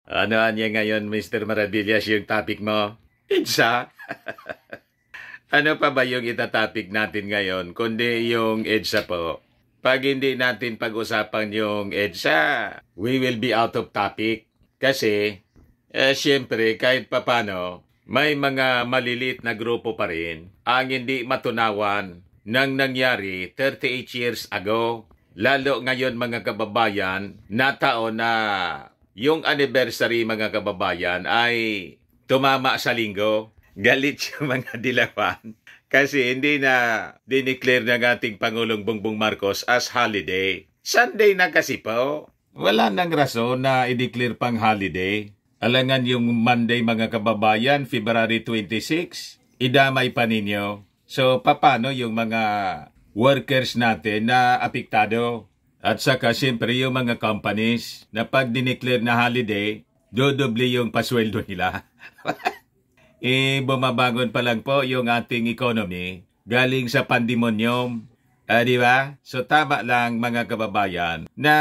Ano niya ngayon, Mr. Maravillas, yung topic mo? EDSA? Ano pa ba yung itatopic natin ngayon, kundi yung EDSA po? Pag hindi natin pag-usapan yung EDSA, we will be out of topic. Kasi, siyempre, kahit papano, may mga maliliit na grupo pa rin ang hindi matunawan ng nangyari 38 years ago. Lalo ngayon mga kababayan, na taon na yung anniversary mga kababayan ay tumama sa linggo. Galit yung mga dilawan kasi hindi na dineclare ng ating Pangulong Bongbong Marcos as holiday. Sunday na kasi po. Wala nang rason na i-declare pang holiday. Alangan yung Monday mga kababayan, February 26, idamay pa ninyo. So, paano yung mga workers natin na apektado? At saka, siyempre, yung mga companies na pag dineclare na holiday, dodoble yung pasweldo nila. Bumabangon pa lang po yung ating economy galing sa pandemonyum. Di ba? So, tama lang mga kababayan na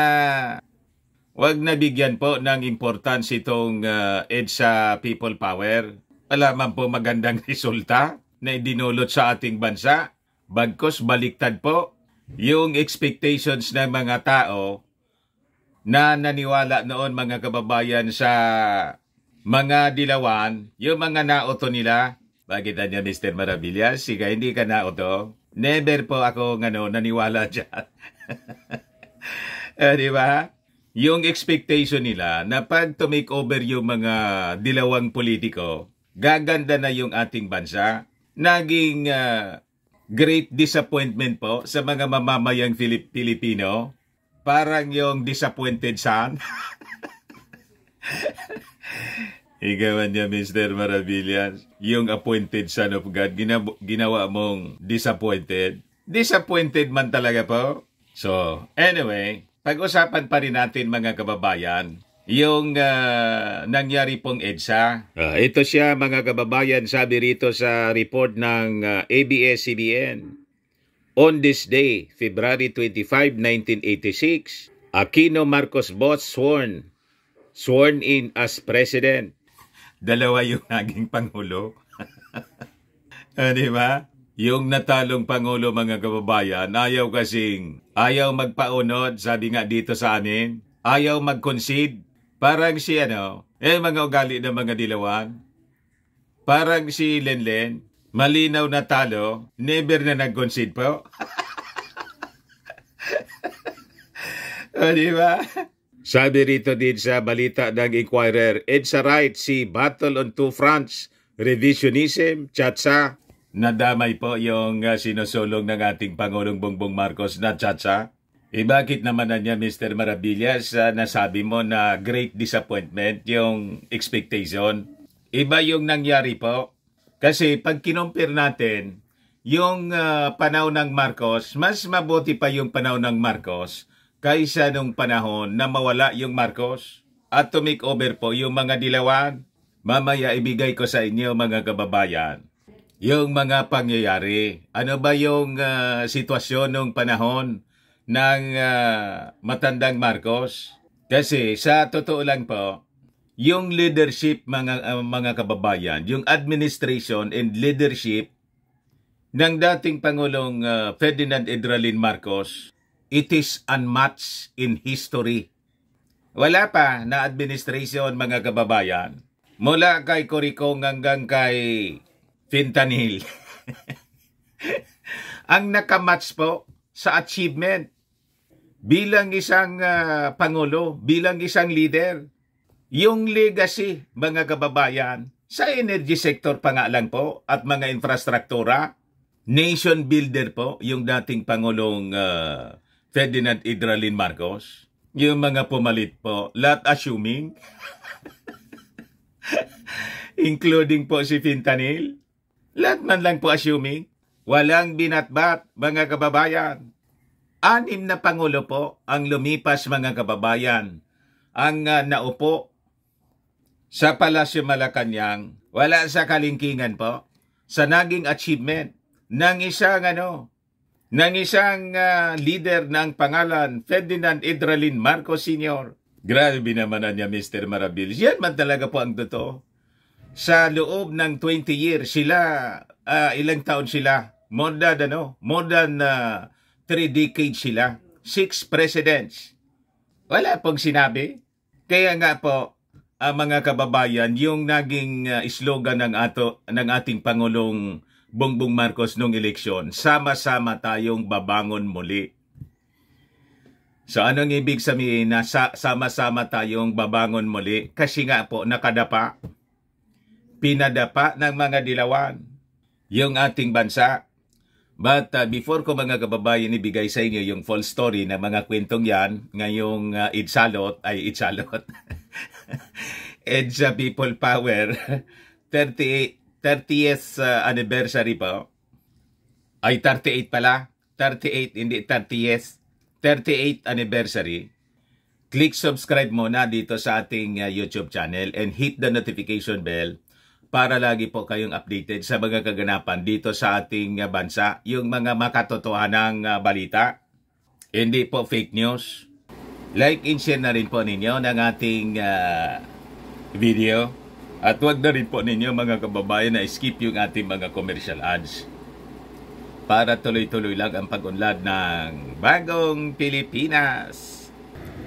wag nabigyan po ng importance itong EDSA People Power. Alaman po magandang resulta na idinulot sa ating bansa. Bagkus baliktad po yung expectations ng mga tao na naniwala noon mga kababayan sa mga dilawan, yung mga naoto nila. Bakit niya Mr. Maravillas? Sige, hindi ka naoto. Never po ako naniwala dyan. Di ba? Yung expectation nila na pag to make over yung mga dilawang politiko, gaganda na yung ating bansa. Naging great disappointment po sa mga mamamayang Pilipino. Parang yung disappointed son. Ikaw niya Mr. Maravillas, yung appointed son of God, ginawa mong disappointed. Disappointed man talaga po. So, anyway, pag-usapan pa rin natin mga kababayan, yung nangyari pong EDSA. Ito siya mga kababayan, sabi rito sa report ng ABS-CBN. On this day, February 25, 1986, Aquino Marcos Both sworn in as president. Dalawa yung naging pangulo. Di ba? Yung natalong pangulo mga kababayan, ayaw magpaunod, sabi nga dito sa amin, ayaw mag-concede. Parang si mga ugali ng mga dilawan. Parang si Lenlen, malinaw na talo, never na nag-concede po. Di ba? Sabi rito din sa balita ng Inquirer, EDSA right, see battle on two fronts, revisionism, tsatsa. Nadamay po yung sinusulong ng ating Pangulong Bongbong Marcos na tsatsa. Bakit naman na niya Mr. Maravillas nasabi mo na great disappointment yung expectation? Iba yung nangyari po. Kasi pag kinumpir natin, yung panahon ng Marcos, mas mabuti pa yung panahon ng Marcos kaysa nung panahon na mawala yung Marcos at to make over po yung mga dilawan. Mamaya ibigay ko sa inyo mga kababayan yung mga pangyayari. Ano ba yung sitwasyon nung panahon ng matandang Marcos? Kasi sa totoo lang po, yung leadership mga kababayan, yung administration and leadership ng dating Pangulong Ferdinand Edralin Marcos, it is unmatched in history. Wala pa na administration mga kababayan. Mula kay Coricong hanggang kay Fentanyl. Ang nakamatch po sa achievement bilang isang Pangulo, bilang isang leader. Yung legacy mga kababayan sa energy sector pa nga lang po at mga infrastruktura, nation builder po yung dating Pangulong Ferdinand Edralin Marcos. Yung mga pumalit po, lahat assuming, including po si Fentanyl, lahat man lang po assuming, walang binatbat mga kababayan. 6 na Pangulo po ang lumipas mga kababayan. Ang naupo sa Palasyo Malacanang, wala sa kalingkingan po, sa naging achievement ng isang leader ng pangalan Ferdinand Edralin Marcos Sr. Grabe naman niya, Mr. Marabilis. Yan man talaga po ang totoo. Sa loob ng 20 years, sila, ilang taon sila? More than 3 decades sila. 6 presidents. Wala pong sinabi. Kaya nga po, mga kababayan, yung naging slogan ng ating Pangulong Bongbong Marcos nung eleksyon, sama-sama tayong babangon muli. So anong ibig sabihin na sama-sama tayong babangon muli? Kasi nga po nakadapa, pinadapa ng mga dilawan yung ating bansa. But before ko mga kababayan ibigay sa inyo yung full story na mga kwentong yan, ngayong Idsalot, EDSA People Power 30th anniversary po. Ay 38 pala, 38 hindi 30th. 38th anniversary, click subscribe muna dito sa ating YouTube channel and hit the notification bell para lagi po kayong updated sa mga kaganapan dito sa ating bansa. Yung mga makatotohanang balita, hindi po fake news. Like and share na rin po ninyo ng ating video. At huwag na rin po ninyo mga kababayan na skip yung ating mga commercial ads. Para tuloy-tuloy lang ang pag-unlad ng bagong Pilipinas.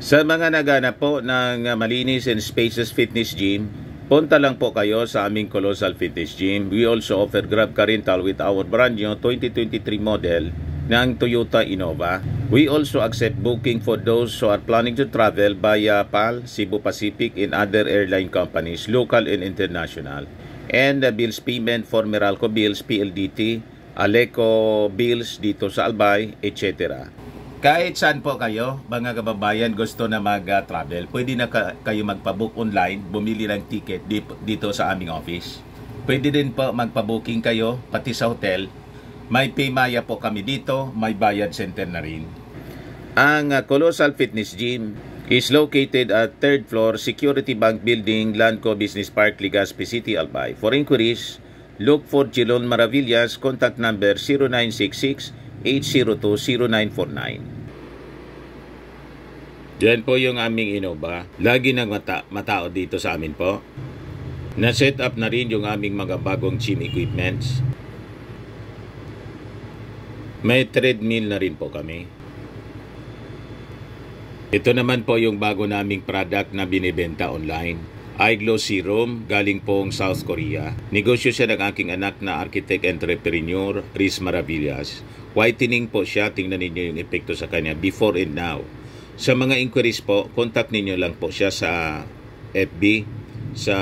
Sa mga naghanap po ng malinis and spacious fitness gym, punta lang po kayo sa aming Colossal Fitness Gym. We also offer Grab car rental with our brand new 2023 model ng Toyota Innova. We also accept booking for those who are planning to travel via PAL, Cebu Pacific, and other airline companies, local and international. And bills payment for Meralco Bills, PLDT, Aleco Bills dito sa Albay, etc. Kahit saan po kayo, mga kababayan, gusto na mag-travel, pwede na kayo magpabook online, bumili ng ticket dito sa aming office. Pwede din po magpabooking kayo, pati sa hotel. May Paymaya po kami dito, may bayad center na rin. Ang Colossal Fitness Gym is located at 3rd floor Security Bank Building, Lanco Business Park, Legazpi City, Albay. For inquiries, look for Chilon Maravillas, contact number 0966-802-0949. Yan po yung aming Innova. Lagi nang matao dito sa amin po. Na-set up na rin yung aming mga bagong gym equipments. May treadmill na rin po kami. Ito naman po yung bago naming product na binibenta online. iGlow Serum, galing pong South Korea. Negosyo siya ng aking anak na architect entrepreneur, Riz Maravillas. Whitening po siya, tingnan ninyo yung epekto sa kanya before and now. Sa mga inquiries po, contact ninyo lang po siya sa FB, sa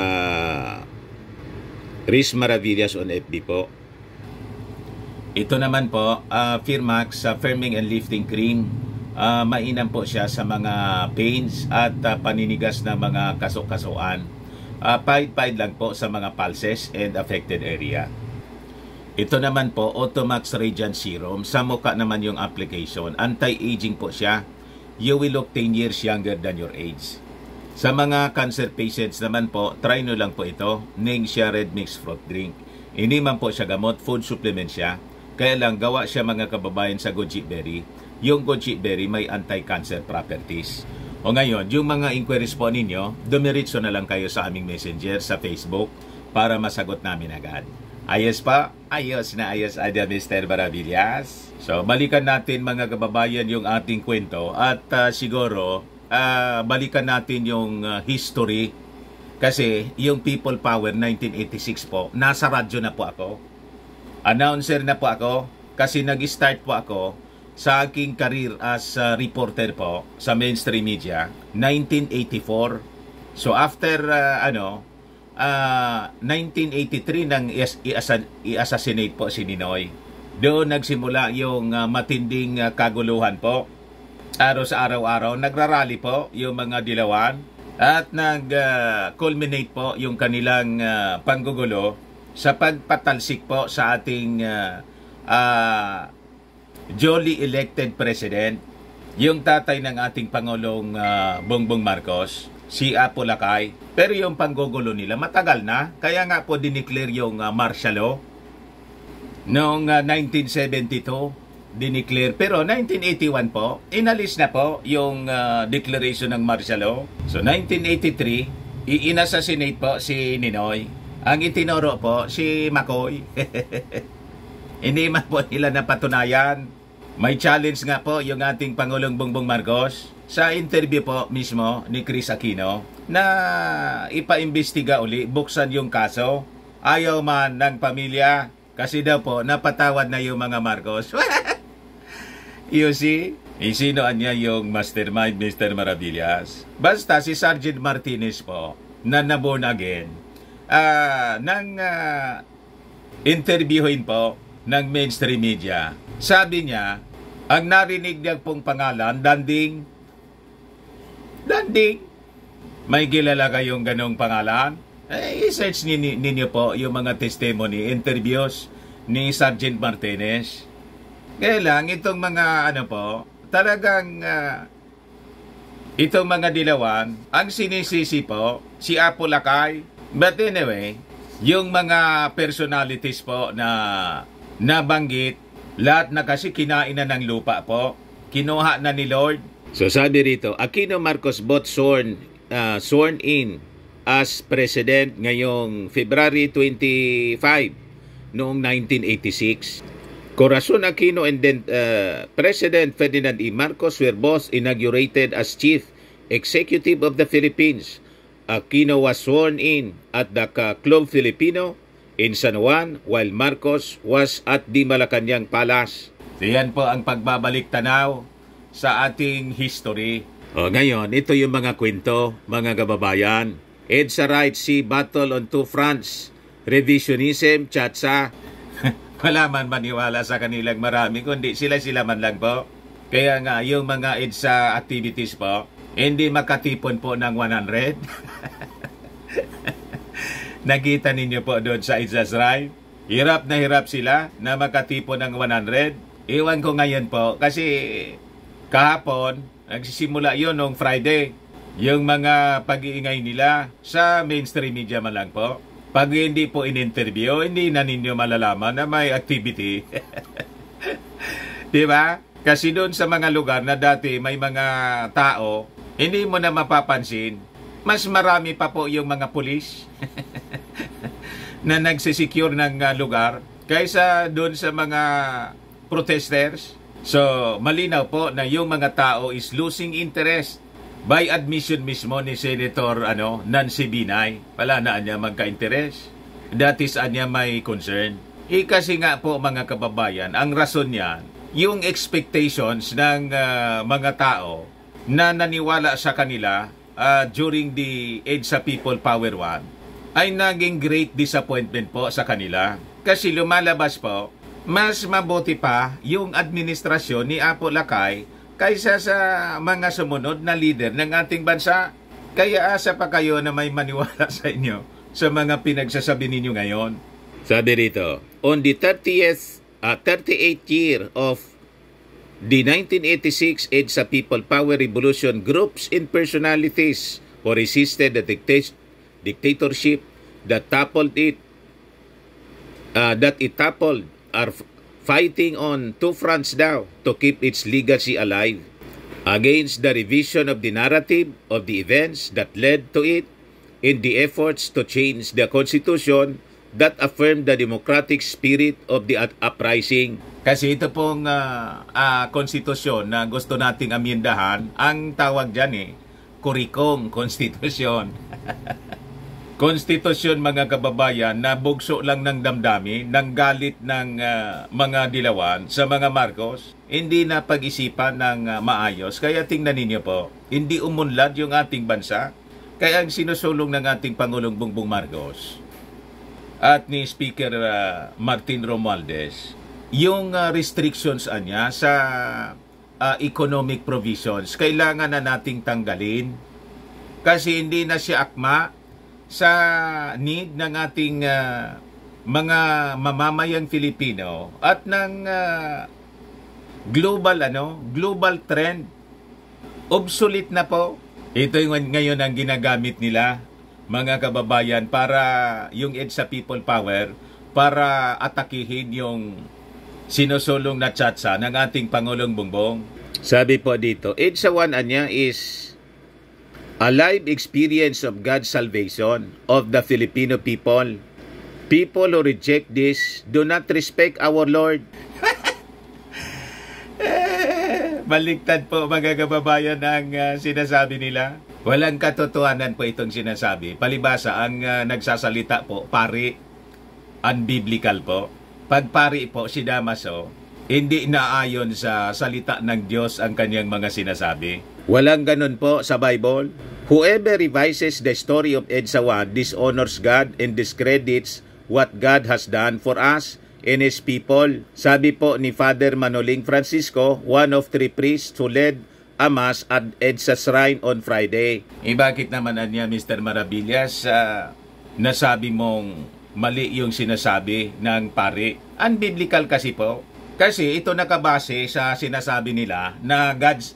Riz Maravillas on FB po. Ito naman po, Firmax Firming and Lifting Cream. Mainam po siya sa mga pains at paninigas na mga kasok-kasuan. Pahid-pahid lang po sa mga pulses and affected area. Ito naman po, Automax Radiant Serum. Sa mukha naman yung application. Anti-aging po siya. You will look 10 years younger than your age. Sa mga cancer patients naman po, try nyo lang po ito. Ning siya red mixed fruit drink. Hindi man po siya gamot, food supplement siya. Kaya lang gawa siya mga kababayan sa goji berry. Yung goji berry may anti-cancer properties. O ngayon, yung mga inquiries po ninyo, dumiritso na lang kayo sa aming messenger sa Facebook para masagot namin agad. Ayos pa? Ayos na ayos, Ada Mr. Maravillas. So, balikan natin mga kababayan yung ating kwento at siguro, balikan natin yung history. Kasi yung People Power 1986 po, nasa radyo na po ako. Announcer na po ako kasi nag-start po ako sa aking career as reporter po sa mainstream media 1984. So after 1983 nang i-assassinate po si Ninoy. Doon nagsimula yung matinding kaguluhan po. Araw sa araw-araw nagrarally po yung mga dilawan at nag-culminate po yung kanilang panggugulo sa pagpatalsik po sa ating duly elected president, yung tatay ng ating Pangulong Bongbong Marcos, si Apo Lakay. Pero yung panggugulo nila matagal na, kaya nga po dineclare yung martial law noong 1972 dineclare. Pero 1981 po, inalis na po yung declaration ng martial law. So 1983, inassassinate po si Ninoy. Ang itinuro po si McCoy. Hindi man po nila napatunayan. May challenge nga po yung ating Pangulong Bongbong Marcos sa interview po mismo ni Chris Aquino na ipaimbestiga uli, buksan yung kaso. Ayaw man ng pamilya kasi daw po napatawad na yung mga Marcos. You see? Isinoan niya yung mastermind, Mr. Maravillas. Basta si Sergeant Martinez po, na naborn again, nang interviewin po ng mainstream media. Sabi niya, ang narinig niya pong pangalan, Danding. Danding. May kilala kayong ganong pangalan? I-search ninyo po yung mga testimony, interviews ni Sergeant Martinez. Kaya lang, itong mga talagang itong mga dilawan, ang sinisisi po, si Apo Lakay. But anyway, yung mga personalities po na nabanggit, lahat na kasi kinain na ng lupa po, kinuha na ni Lord. So sabi rito, Aquino Marcos both sworn in as President ngayong February 25 noong 1986. Corazon Aquino and then President Ferdinand E. Marcos were both inaugurated as Chief Executive of the Philippines. Aquino was sworn in at the Club Filipino in San Juan while Marcos was at the Malacanang Palace. So yan po ang pagbabalik tanaw sa ating history. Ngayon, ito yung mga kwento, mga kababayan. EDSA Right Sea Battle on Two Fronts, Revisionism, Chatsa. Wala man maniwala sa kanilang marami, kundi sila man lang po. Kaya nga, yung mga EDSA activities po, hindi makatipon po ng 100. Nakita ninyo po doon sa EDSA's Right. Hirap na hirap sila na makatipon ng 100. Iwan ko ngayon po, kasi kahapon, nagsisimula yun noong Friday. Yung mga pag-iingay nila sa mainstream media man lang po. Pag hindi po in-interview, hindi na ninyo malalaman na may activity. Diba? Kasi doon sa mga lugar na dati may mga tao, hindi mo na mapapansin, mas marami pa po yung mga pulis na nagsisecure ng lugar kaysa doon sa mga protesters. So, malinaw po na yung mga tao is losing interest. By admission mismo ni Senator Nancy Binay, wala na niya magka-interest. That is niya may concern. Kasi nga po mga kababayan, ang rason niyan, yung expectations ng mga tao na naniwala sa kanila during the EDSA People Power 1 ay naging great disappointment po sa kanila. Kasi lumalabas po, mas mabuti pa yung administrasyon ni Apo Lakay kaysa sa mga sumunod na leader ng ating bansa. Kaya asa pa kayo na may maniwala sa inyo sa mga pinagsasabi ninyo ngayon. Sabi rito, on the 38th year of the 1986 EDSA People Power Revolution, groups and personalities who resisted the dictatorship that toppled it, are fighting on two fronts now to keep its legacy alive. Against the revision of the narrative of the events that led to it, in the efforts to change the Constitution that affirmed the democratic spirit of the uprising. Kasi ito pong konstitusyon na gusto nating amyendahan, ang tawag dyan kurikong konstitusyon. Konstitusyon mga kababayan na bugso lang ng damdami, ng galit ng mga dilawan sa mga Marcos, hindi na pag-isipan ng maayos. Kaya tingnan ninyo po, hindi umunlad yung ating bansa. Kaya ang sinusulong ng ating Pangulong Bongbong Marcos at ni Speaker Martin Romualdez, yung restrictions niya sa economic provisions, kailangan na nating tanggalin. Kasi hindi na siya akma sa need ng ating mga mamamayang Filipino at ng global trend. Obsolete na po. Ito yung ngayon ang ginagamit nila, mga kababayan, para yung EDSA People Power, para atakihin yung sinusulong na chatsa ng ating Pangulong Bongbong. Sabi po dito, EDSA 1 anya is a live experience of God's salvation of the Filipino people. People who reject this do not respect our Lord. Baliktad po mga kababayan ang sinasabi nila. Walang katotohanan po itong sinasabi. Palibasa ang nagsasalita po, pari, unbiblical po. Pag pari po si Damaso, hindi naayon sa salita ng Diyos ang kanyang mga sinasabi. Walang ganun po sa Bible. Whoever revises the story of EDSA 1 dishonors God and discredits what God has done for us and His people. Sabi po ni Father Manoling Francisco, one of 3 priests who led a mass at EDSA Shrine on Friday. Bakit naman niya, Mr. Maravillas, nasabi mong mali yung sinasabi ng pari? Unbiblical kasi po. Kasi ito nakabase sa sinasabi nila na God's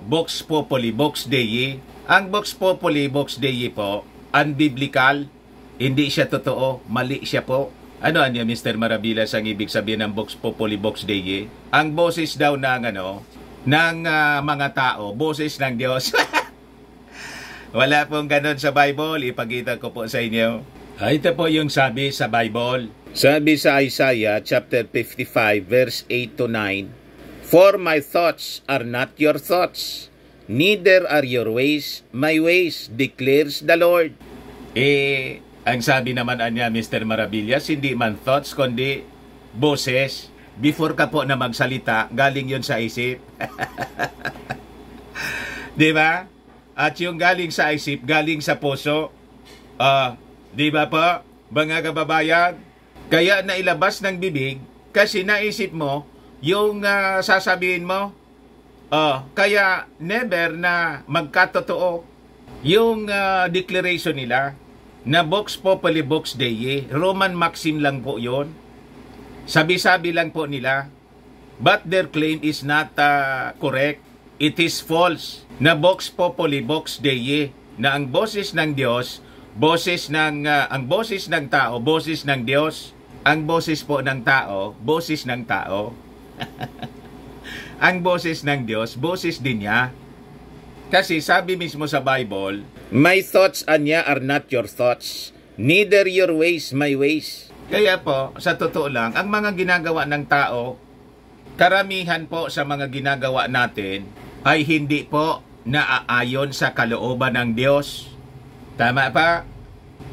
Vox Populi, Vox Dei. Ang Vox Populi, Vox Dei po, unbiblical, hindi siya totoo, mali siya po. Ano niya, Mr. Maravillas, ang ibig sabihin ng Vox Populi, Vox Dei? Ang boses daw ng mga tao, boses ng Diyos. Wala pong ganun sa Bible, ipakita ko po sa inyo. Ito po yung sabi sa Bible. Sabi sa Isaiah chapter 55 verse 8 to 9, "For my thoughts are not your thoughts, neither are your ways my ways, declares the Lord." Ang sabi naman niya, Mr. Maravillas, hindi man thoughts, kundi boses. Before ka po na magsalita, galing yon sa isip. Di ba? At yung galing sa isip, galing sa puso. Di ba po, mga kababayan? Kaya nailabas ng bibig, kasi naisip mo, yung sasabihin mo, kaya never na magkatotoo yung declaration nila na Vox Populi, Vox Dei, Roman maxim lang po yon. Sabi-sabi lang po nila. But their claim is not correct. It is false. Na Vox Populi, Vox Dei, na ang boses ng Diyos, ang boses ng tao, boses ng Diyos. Ang boses po ng tao, boses ng tao. Ang boses ng Diyos, boses din niya. Kasi sabi mismo sa Bible, "My thoughts anya are not your thoughts, neither your ways my ways." Kaya po, sa totoo lang, ang mga ginagawa ng tao, karamihan po sa mga ginagawa natin ay hindi po naaayon sa kalooban ng Diyos. Tama pa?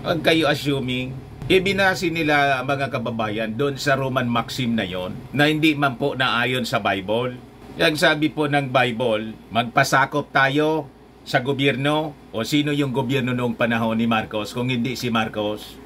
Huwag kayo assuming. Ibinasi nila, mga kababayan, doon sa Roman maxim na yon, na hindi man po naayon sa Bible. Yang sabi po ng Bible, magpasakop tayo sa gobyerno. O sino yung gobyerno noong panahon ni Marcos kung hindi si Marcos?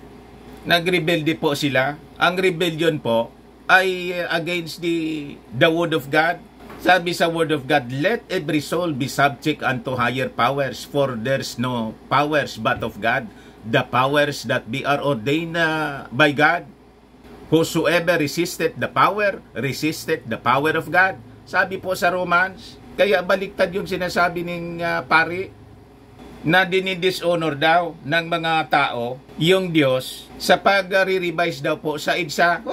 Nagrebelde po sila. Ang rebellion po ay against the word of God. Sabi sa word of God, "Let every soul be subject unto higher powers, for there's no powers but of God, the powers that be are ordained by God. Whosoever resisted the power of God." Sabi po sa Romans. Kaya baliktad yung sinasabi ng pari na dinidishonor daw ng mga tao yung Diyos sa pag-revise daw po sa EDSA.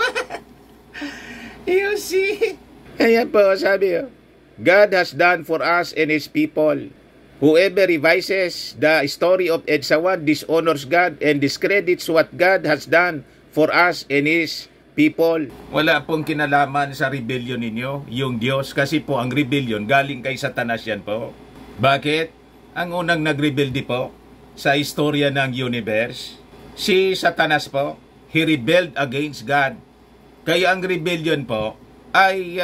You see? Kaya po sabi, God has done for us and His people. Whoever revises the story of EDSA 1 dishonors God and discredits what God has done for us and His people. Wala pong kinalaman sa rebellion ninyo, yung Diyos, kasi po ang rebellion galing kay Satanas yan po. Bakit? Ang unang nagrebelde po sa istorya ng universe, si Satanas po, he rebelled against God. Kaya ang rebellion po ay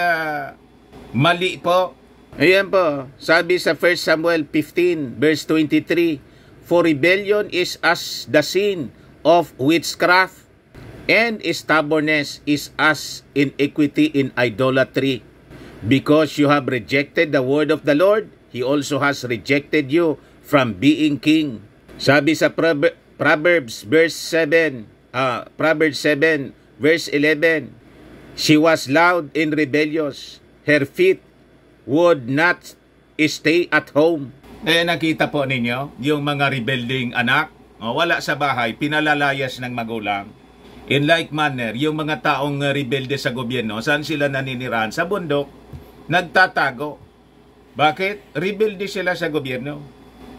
mali po. Ayan po, sabi sa 1 Samuel 15 verse 23, "For rebellion is as the sin of witchcraft, and stubbornness is as iniquity in idolatry. Because you have rejected the word of the Lord, He also has rejected you from being king." Sabi sa Proverbs 7 verse 11, "She was loud and rebellious. Her feet would not stay at home." Nakita po ninyo yung mga rebelding anak, wala sa bahay, pinalalayas ng magulang. In like manner, yung mga taong rebelde sa gobyerno, saan sila naninirahan? Sa bundok, nagtatago. Bakit? Rebelde sila sa gobyerno.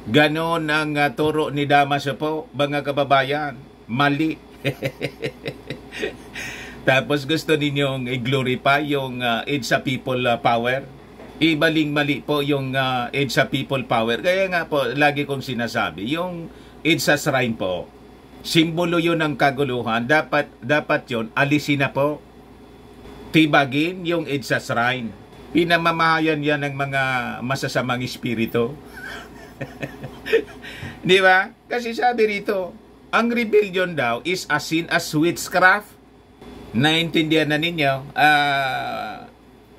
Ganon ang turo ni Damaso po, mga kababayan. Mali. Tapos gusto ninyong i-glorify yung EDSA people power. Ibaling mali po yung EDSA people power. Kaya nga po, lagi kong sinasabi, yung EDSA shrine po, simbolo yun ng kaguluhan. Dapat yun, alisin na po. Tibagin yung EDSA shrine. Pinamamahayan yan ng mga masasamang espiritu. Di ba? Kasi sabi rito, ang rebellion daw is as sin as witchcraft. Naintindihan na ninyo,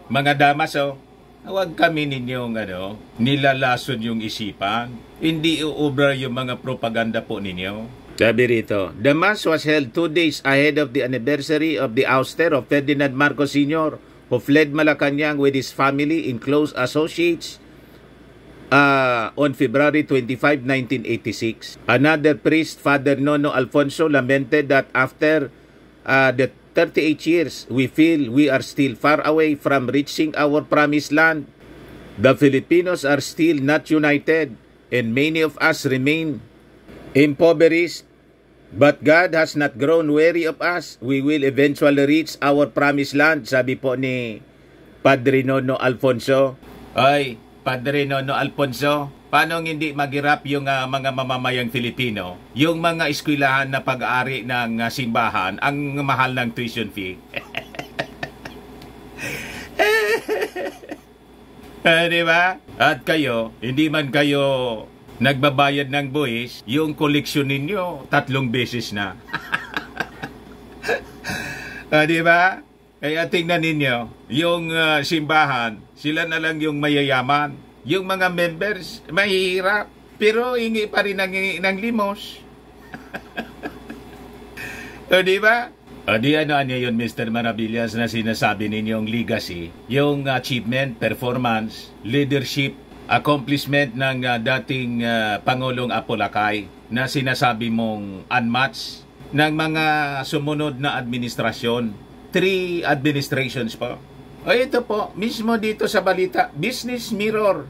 mga Damaso, huwag kami ninyong nilalason yung isipan. Hindi uubra yung mga propaganda po ninyo. Sabi rito, the mass was held 2 days ahead of the anniversary of the ouster of Ferdinand Marcos Sr., who fled Malacanang with his family in close associates on February 25, 1986. Another priest, Father Nono Alfonso, lamented that after the 38 years, we feel we are still far away from reaching our promised land. The Filipinos are still not united, and many of us remain impoverished. But God has not grown weary of us. We will eventually reach our promised land, sabi po ni Padre Nono Alfonso. Ay, Padre Nono Alfonso, paano hindi maghirap yung mga mamamayang Filipino? Yung mga eskwelahan na pag-aari ng simbahan, ang mahal ng tuition fee. Di ba? At kayo, hindi man kayo nagbabayad ng buwis, yung koleksyon ninyo 3 beses na. Di ba? Kaya tingnan ninyo, yung simbahan, sila na lang yung mayayaman. Yung mga members, mahihirap. Pero hingi pa rin ng limos. Di ba? Di ano yun, Mr. Maravillas, na sinasabi ninyong legacy, yung achievement, performance, leadership, accomplishment ng dating Pangulong Apolacay na sinasabi mong unmatched ng mga sumunod na administrasyon. 3 administrations po. O ito po, mismo dito sa balita, Business Mirror.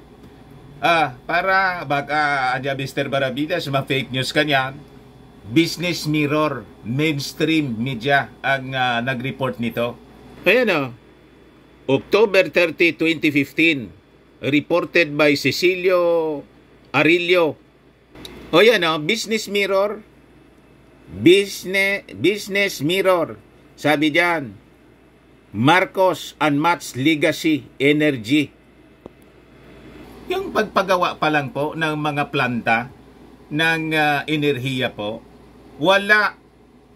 Para baka Mr. Maravillas, ma-fake news kanyan. Business Mirror, mainstream media ang nag-report nito. Ayan October 30, 2015. Reported by Cecilio Arillo. O yan Business Mirror. Business Mirror. Sabi diyan, Marcos Unmatched Legacy Energy. Yung pagpagawa pa lang po ng mga planta ng enerhiya po, wala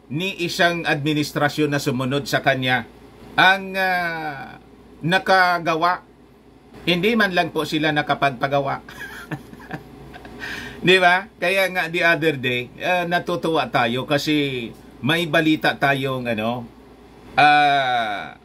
ni isang administrasyon na sumunod sa kanya ang nakagawa. Hindi man lang po sila nakapagpagawa. Di ba? Kaya nga the other day, natutuwa tayo kasi may balita tayong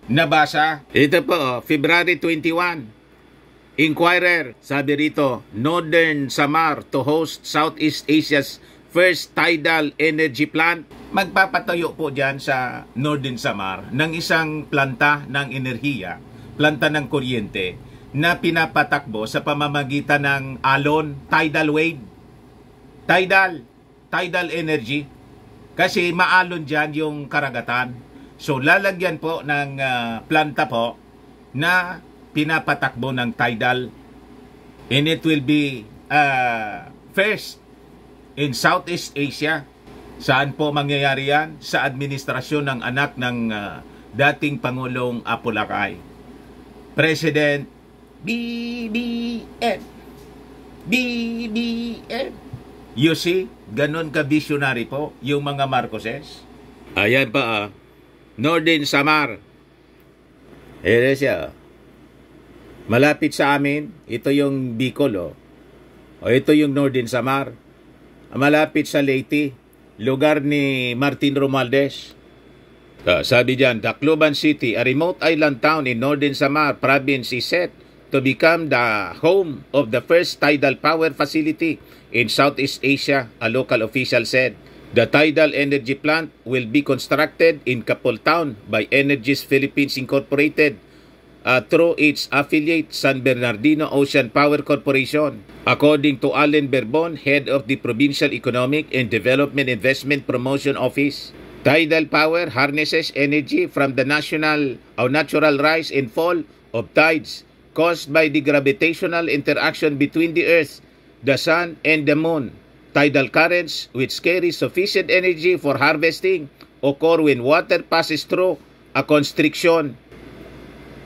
nabasa. Ito po, February 21. Inquirer, sabi rito, Northern Samar to host Southeast Asia's first tidal energy plant. Magpapatayo po dyan sa Northern Samar ng isang planta ng enerhiya, planta ng kuryente, na pinapatakbo sa pamamagitan ng alon, tidal wave. Tidal energy. Kasi maalon dyan yung karagatan. So lalagyan po ng planta po na pinapatakbo ng tidal. And it will be first in Southeast Asia. Saan po mangyayari yan? Sa administrasyon ng anak ng dating Pangulong Apolacay. President BBM. You see, ganun ka-visionary po yung mga Marcoses. Ayan pa Northern Samar. Ayan siya. Malapit sa amin, ito yung Bicol o ito yung Northern Samar. Malapit sa Leyte, lugar ni Martin Romualdez. Sabi dyan, Tacloban City, a remote island town in Northern Samar province is set to become the home of the first tidal power facility in Southeast Asia, a local official said. The tidal energy plant will be constructed in Kapol Town by Energies Philippines Incorporated through its affiliate San Bernardino Ocean Power Corporation. According to Allen Berbon, head of the Provincial Economic and Development Investment Promotion Office, tidal power harnesses energy from the natural rise and fall of tides caused by the gravitational interaction between the Earth, the Sun, and the Moon. Tidal currents, which carry sufficient energy for harvesting, occur when water passes through a constriction.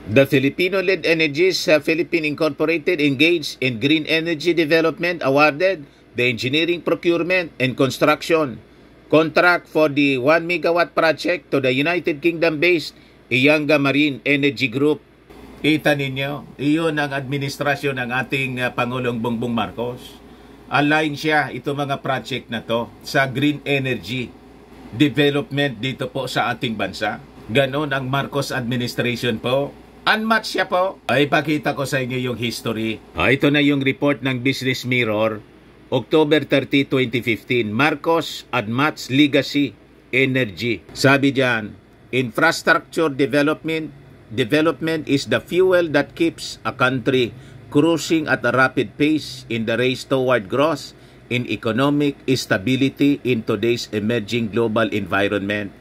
The Filipino-led Energies Philippines Incorporated engaged in green energy development, awarded the engineering, procurement, and construction contract for the 1 megawatt project to the United Kingdom-based Iyanga Marine Energy Group. Kita ninyo, iyon ang administrasyon ng ating Pangulong Bongbong Marcos. Align siya ito mga project na to sa green energy development dito po sa ating bansa. Ganon ang Marcos administration po. Unmatched siya po. Ay, pakita ko sa inyo yung history. Ito na yung report ng Business Mirror, October 30, 2015. Marcos Unmatched Legacy Energy. Sabi diyan, infrastructure development is the fuel that keeps a country cruising at a rapid pace in the race toward growth in economic stability in today's emerging global environment.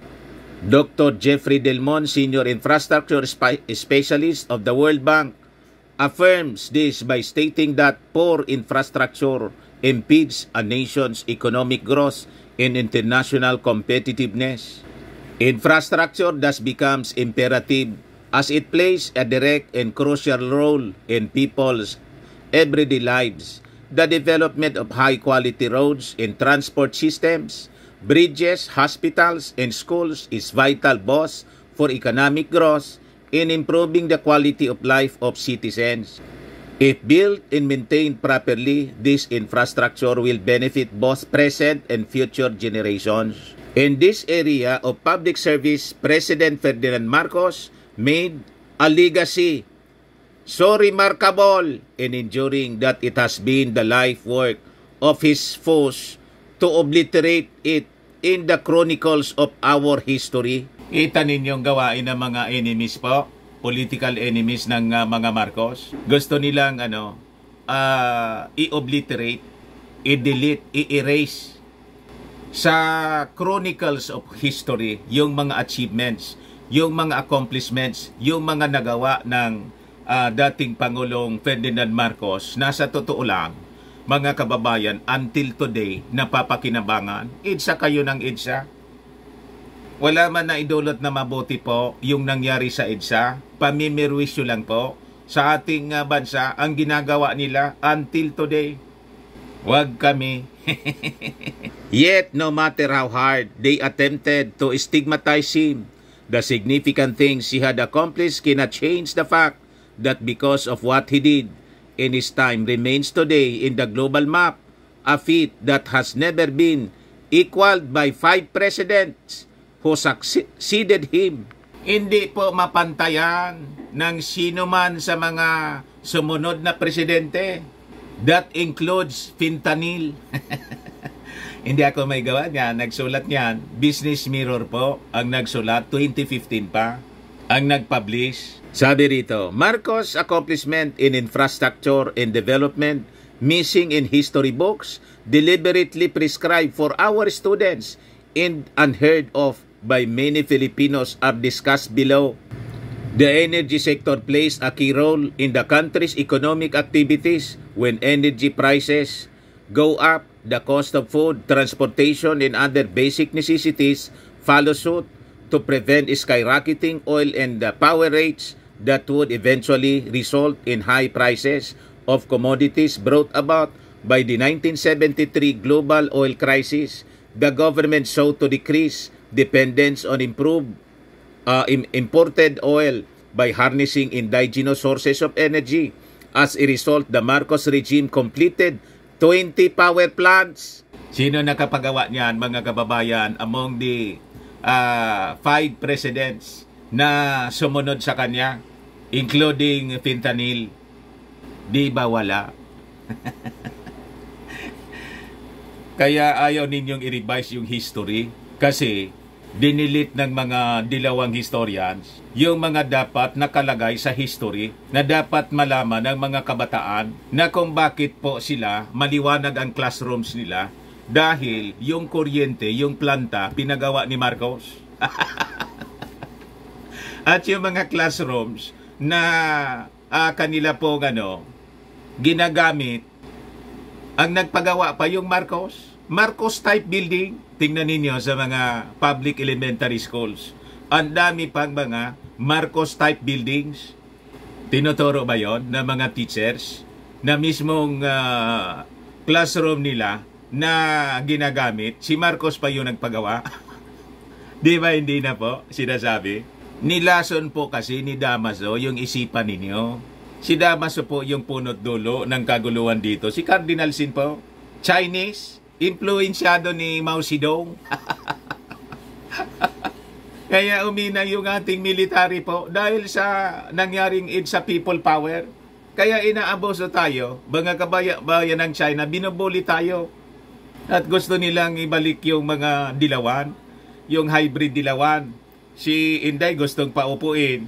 Dr. Jeffrey Delmon, Senior Infrastructure Specialist of the World Bank, affirms this by stating that poor infrastructure impedes a nation's economic growth and international competitiveness. Infrastructure thus becomes imperative as it plays a direct and crucial role in people's everyday lives. The development of high-quality roads and transport systems, bridges, hospitals, and schools is vital both for economic growth and improving the quality of life of citizens. If built and maintained properly, this infrastructure will benefit both present and future generations. In this area of public service, President Ferdinand Marcos made a legacy so remarkable and enduring that it has been the life work of his foes to obliterate it in the chronicles of our history. Kita ninyong gawain ng mga enemies po, political enemies ng mga Marcos. Gusto nilang i-obliterate, i-delete, i-erase sa chronicles of history yung mga achievements, yung mga accomplishments, yung mga nagawa ng dating Pangulong Ferdinand Marcos na sa totoo lang, mga kababayan, until today, napapakinabangan. Idsa kayo ng idsa. Wala man na idulot na mabuti po yung nangyari sa EDSA. Pamimirwisyo lang po sa ating bansa ang ginagawa nila until today. Wag kami. Yet, no matter how hard they attempted to stigmatize him, the significant things he had accomplished cannot change the fact that because of what he did in his time remains today in the global map, a feat that has never been equaled by 5 presidents who succeeded him. Hindi po mapantayan ng sino man sa mga sumunod na presidente. That includes fentanyl. Hindi ako may gawa niyan. Nagsulat niyan. Business Mirror po ang nagsulat. 2015 pa ang nagpublish. Sabi rito, Marcos' accomplishment in infrastructure and development missing in history books, deliberately prescribed for our students and unheard of by many Filipinos are discussed below. The energy sector plays a key role in the country's economic activities. When energy prices go up, the cost of food, transportation, and other basic necessities follow suit to prevent skyrocketing oil and power rates that would eventually result in high prices of commodities brought about by the 1973 global oil crisis. The government sought to decrease dependence on imported oil by harnessing indigenous sources of energy. As a result, the Marcos regime completed 20 power plants. Sino nakapagawa niyan, mga kababayan, among the 5 presidents na sumunod sa kanya, including fentanyl? Di ba wala? Kaya ayaw ninyong i-revise yung history kasi dinilit ng mga dilawang historians yung mga dapat nakalagay sa history na dapat malaman ng mga kabataan na kung bakit po sila maliwanag ang classrooms nila dahil yung kuryente, yung planta, pinagawa ni Marcos. At yung mga classrooms na kanila po ginagamit, ang nagpagawa pa yung Marcos. Marcos type building, tingnan ninyo sa mga public elementary schools. Ang dami pang mga Marcos type buildings. Tinuturo ba yon ng mga teachers na mismong classroom nila na ginagamit? Si Marcos pa yung nagpagawa. Di ba hindi na po sinasabi? Nilason po kasi ni Damaso yung isipan ninyo. Si Damaso po yung punot dulo ng kaguluhan dito. Si Cardinal Sin po, Chinese, influensyado ni Mao Zedong. Kaya umina yung ating military po dahil sa nangyaring sa people power. Kaya inaaboso tayo, mga kabayan ng China, binubuli tayo. At gusto nilang ibalik yung mga dilawan, yung hybrid dilawan. Si Inday gustong paupuin.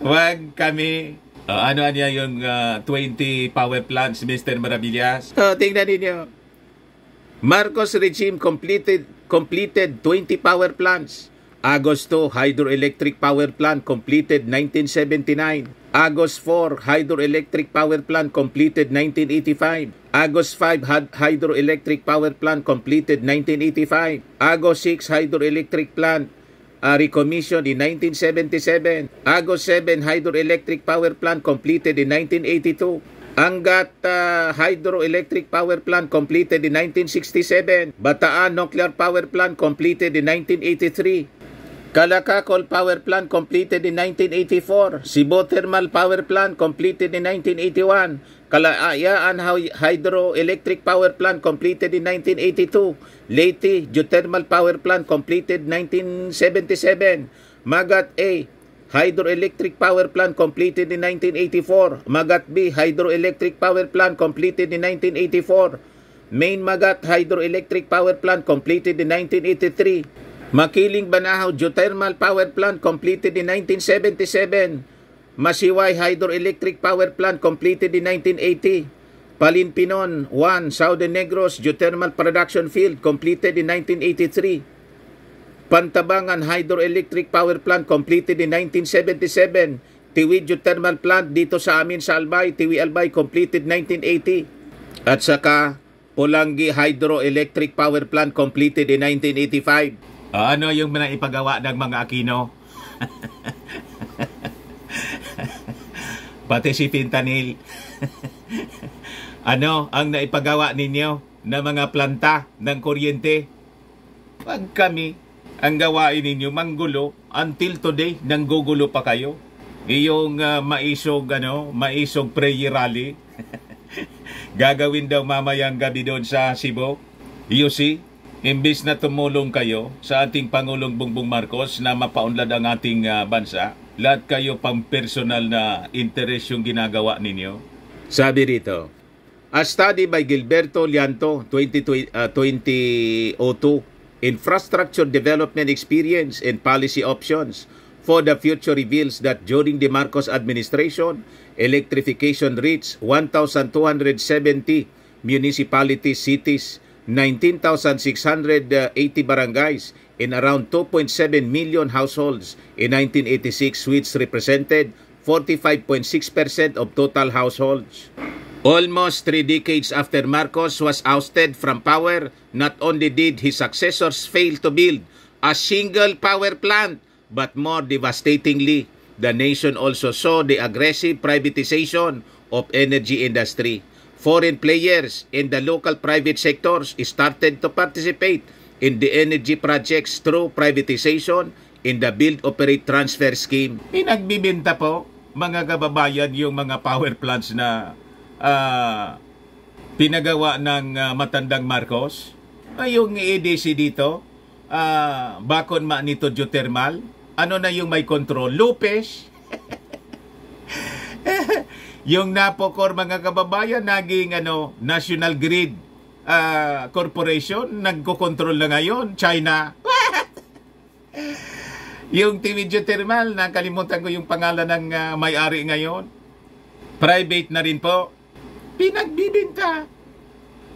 Wag kami. Ano yung 20 power plants, Mr. Maravillas? Tingnan ninyo. Marcos regime completed 20 power plants. Agosto, hydroelectric power plant completed 1979. August 4, hydroelectric power plant completed 1985. August 5, hydroelectric power plant completed 1985. August 6, hydroelectric plant recommissioned in 1977. August 7, hydroelectric power plant completed in 1982. Angat hydroelectric power plant completed in 1967. Bataan nuclear power plant completed in 1983. Calacacol power plant completed in 1984. Cebu thermal power plant completed in 1981. Kalayaan hydroelectric power plant completed in 1982. Leyte geothermal power plant completed 1977. Magat A hydroelectric power plant completed in 1984. Magat B hydroelectric power plant completed in 1984. Main Magat hydroelectric power plant completed in 1983. Makiling Banahaw geothermal power plant completed in 1977. Masiway hydroelectric power plant completed in 1980. Palinpinon 1 Southern Negros geothermal production field completed in 1983. Pantabangan hydroelectric power plant completed in 1977. Tiwi geothermal plant dito sa amin sa Albay, Tiwi Albay completed 1980. At saka Pulangi hydroelectric power plant completed in 1985. Ano yung naipagawa ng mga Aquino? Pati si Fentanyl. Ano ang naipagawa ninyo na mga planta ng kuryente? Pag kami, ang gawain ninyo manggulo, until today, nanggugulo pa kayo. Iyong maisog prayer rally. Gagawin daw mamayang gabi doon sa Cebu. You see? Imbis na tumulong kayo sa ating Pangulong Bongbong Marcos na mapaunlad ang ating bansa, lahat kayo pang personal na interes yung ginagawa ninyo. Sabi rito, a study by Gilberto Lianto, 2002, Infrastructure Development Experience and Policy Options for the Future reveals that during the Marcos administration, electrification reached 1,270 municipalities, cities, 19,680 barangays in around 2.7 million households in 1986, which represented 45.6% of total households. Almost 3 decades after Marcos was ousted from power, not only did his successors fail to build a single power plant, but more devastatingly, the nation also saw the aggressive privatization of energy industry. Foreign players in the local private sectors started to participate in the energy projects through privatization in the Build, Operate, Transfer scheme. Pinagbibinta po, mga kababayan, yung mga power plants na pinagawa ng matandang Marcos. Yung EDC dito, Bacon Manito Geothermal, ano na yung may control? Lopez. Yung Napocor, mga kababayan, naging National Grid Corporation, nagkokontrol na ngayon, China. Yung TV Geothermal, nakalimutan ko yung pangalan ng may-ari ngayon. Private na rin po. Pinagbibinta.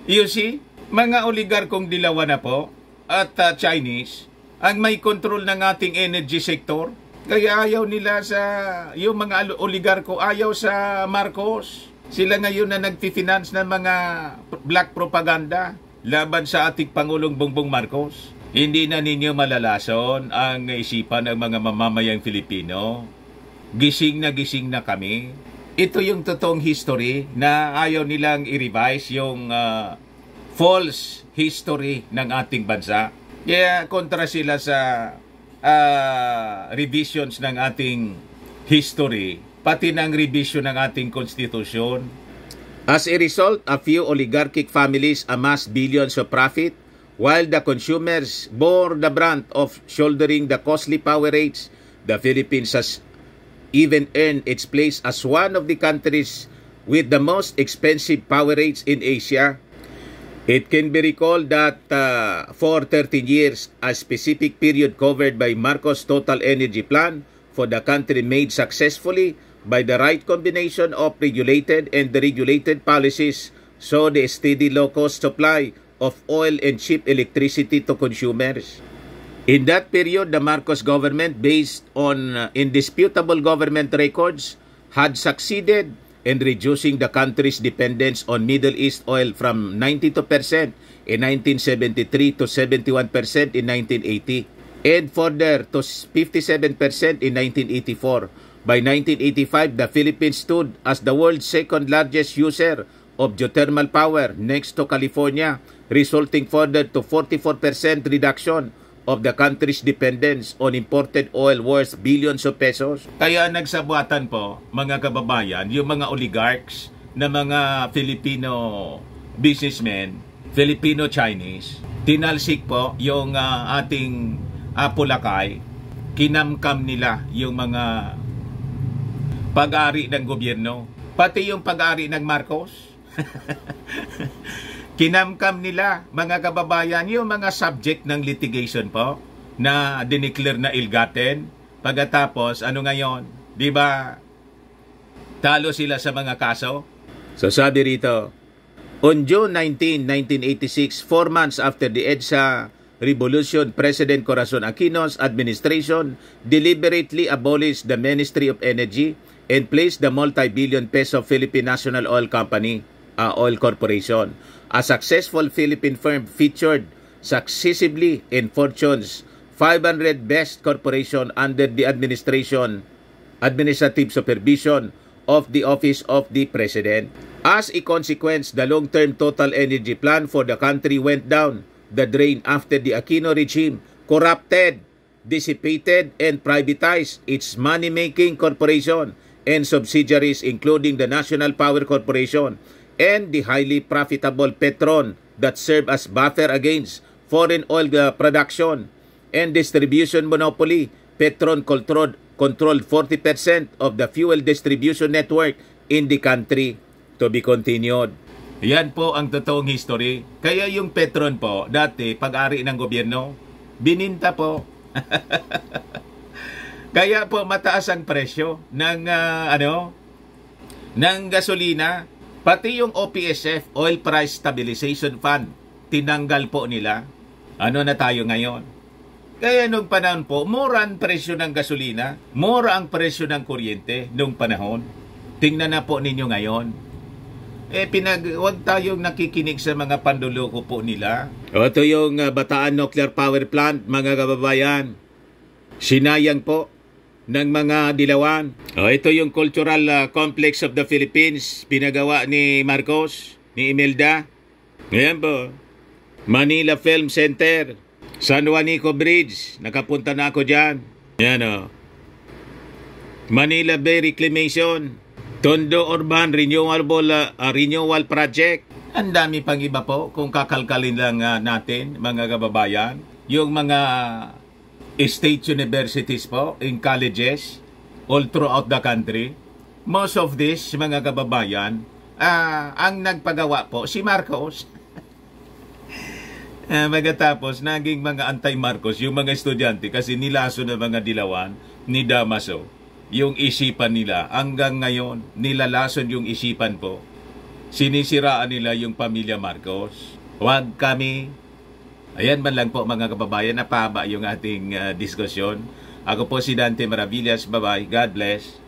You see, mga oligarkong dilawan na po at Chinese ang may control ng ating energy sector. Kaya ayaw nila yung mga oligarko, ayaw sa Marcos. Sila ngayon na nagti-finance ng mga black propaganda laban sa ating Pangulong Bongbong Marcos. Hindi na ninyo malalason ang isipan ng mga mamamayang Filipino. Gising na kami. Ito yung totoong history na ayaw nilang i-revise yung false history ng ating bansa. Kaya kontra sila sa revisions ng ating history, pati ng revision ng ating konstitusyon. As a result, a few oligarchic families amassed billions of profit, while the consumers bore the brunt of shouldering the costly power rates. The Philippines has even earned its place as one of the countries with the most expensive power rates in Asia. It can be recalled that for 13 years, a specific period covered by Marcos' Total Energy Plan for the country made successfully by the right combination of regulated and deregulated policies saw the steady low-cost supply of oil and cheap electricity to consumers. In that period, the Marcos government, based on indisputable government records, had succeeded in reducing the country's dependence on Middle East oil from 92% in 1973 to 71% in 1980, and further to 57% in 1984. By 1985, the Philippines stood as the world's second largest user of geothermal power next to California, resulting further to 44% reduction of the country's dependence on imported oil worth billions of pesos. Kaya nagsabuatan po, mga kababayan, yung mga oligarchs na mga Filipino businessmen, Filipino-Chinese, tinalsik po yung ating Pulakay, kinamkam nila yung mga pag-ari ng gobyerno, pati yung pag-ari ng Marcos. Kinamkam nila, mga kababayan, yung mga subject ng litigation po na dineclare na ilgaten. Pagkatapos, ano ngayon? Di ba talo sila sa mga kaso? So sabi rito, on June 19, 1986, 4 months after the EDSA Revolution, President Corazon Aquino's administration deliberately abolished the Ministry of Energy and placed the multi-billion peso Philippine National Oil Company, Oil Corporation, a successful Philippine firm featured successively in Fortune's 500 Best Corporation under the administrative supervision of the Office of the President. As a consequence, the long-term total energy plan for the country went down the drain after the Aquino regime corrupted, dissipated, and privatized its money-making corporation and subsidiaries, including the National Power Corporation and the highly profitable Petron that served as buffer against foreign oil production and distribution monopoly. Petron controlled 40% of the fuel distribution network in the country. To be continued. Yan po ang totoong history. Kaya yung Petron po, dati pag-ari ng gobyerno, bininta po. Kaya po mataas ang presyo ng ng gasolina. Pati yung OPSF, Oil Price Stabilization Fund, tinanggal po nila. Ano na tayo ngayon? Kaya nung panahon po, mura ang presyo ng gasolina, mura ang presyo ng kuryente nung panahon. Tingnan na po ninyo ngayon. Huwag tayong nakikinig sa mga panduloko po nila. Ito yung Bataan Nuclear Power Plant, mga kababayan. Sinayang po ng mga dilawan. Ito yung Cultural Complex of the Philippines, pinagawa ni Marcos, ni Imelda. Ngayon po, Manila Film Center, San Juanico Bridge, nakapunta na ako dyan. Yan o. Manila Bay Reclamation, Tondo Urban Renewal Project. Ang dami pang iba po kung kakalkalin lang natin, mga kababayan. Yung mga state universities po, in colleges, all throughout the country. most of this, mga kababayan, ang nagpagawa po si Marcos. Magkatapos, naging mga anti-Marcos yung mga estudyante kasi nilaso ng mga dilawan ni Damaso yung isipan nila. Hanggang ngayon, nilalason yung isipan po. Sinisiraan nila yung pamilya Marcos. Huwag kami. Ayan man lang po mga kababayan, napahaba yung ating diskusyon. Ako po si Dante Maravillas. Bye-bye. God bless.